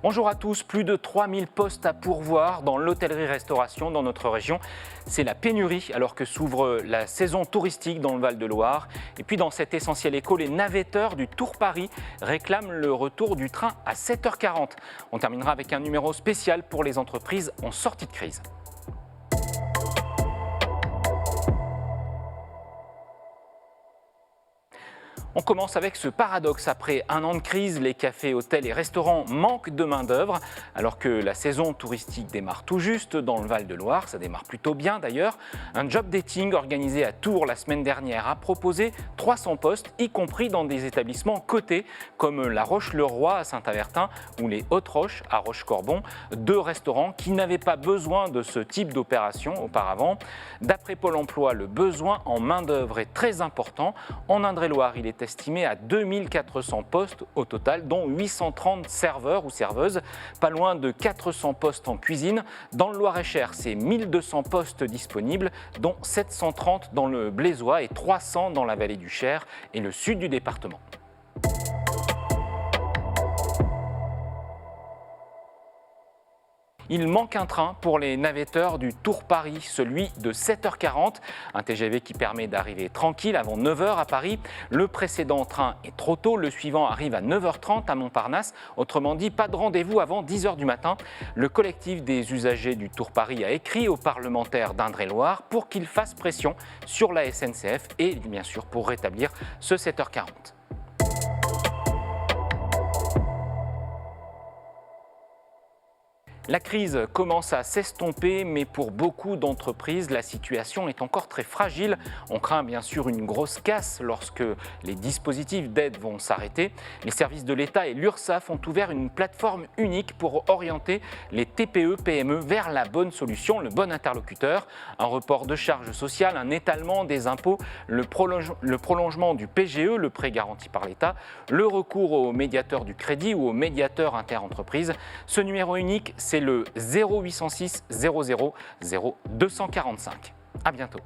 Bonjour à tous, plus de 3000 postes à pourvoir dans l'hôtellerie-restauration dans notre région. C'est la pénurie alors que s'ouvre la saison touristique dans le Val-de-Loire. Et puis dans cet essentiel écho, les navetteurs du Tour Paris réclament le retour du train à 7h40. On terminera avec un numéro spécial pour les entreprises en sortie de crise. On commence avec ce paradoxe. Après un an de crise, les cafés, hôtels et restaurants manquent de main-d'œuvre, alors que la saison touristique démarre tout juste dans le Val-de-Loire. Ça démarre plutôt bien d'ailleurs. Un job dating organisé à Tours la semaine dernière a proposé 300 postes, y compris dans des établissements cotés comme la Roche-le-Roi à Saint-Avertin ou les Hautes-Roches à Roche-Corbon, deux restaurants qui n'avaient pas besoin de ce type d'opération auparavant. D'après Pôle emploi, le besoin en main-d'œuvre est très important. En Indre-et-Loire, il est estimé à 2400 postes au total, dont 830 serveurs ou serveuses, pas loin de 400 postes en cuisine. Dans le Loir-et-Cher, c'est 1200 postes disponibles, dont 730 dans le Blésois et 300 dans la vallée du Cher et le sud du département. Il manque un train pour les navetteurs du Tour Paris, celui de 7h40, un TGV qui permet d'arriver tranquille avant 9h à Paris. Le précédent train est trop tôt, le suivant arrive à 9h30 à Montparnasse, autrement dit pas de rendez-vous avant 10h du matin. Le collectif des usagers du Tour Paris a écrit aux parlementaires d'Indre-et-Loire pour qu'ils fassent pression sur la SNCF et bien sûr pour rétablir ce 7h40. La crise commence à s'estomper, mais pour beaucoup d'entreprises, la situation est encore très fragile. On craint bien sûr une grosse casse lorsque les dispositifs d'aide vont s'arrêter. Les services de l'État et l'URSSAF ont ouvert une plateforme unique pour orienter les TPE-PME vers la bonne solution, le bon interlocuteur. Un report de charges sociales, un étalement des impôts, le prolongement du PGE, le prêt garanti par l'État, le recours au médiateur du crédit ou au médiateur interentreprise. Ce numéro unique, c'est le 0806 000 245. À bientôt.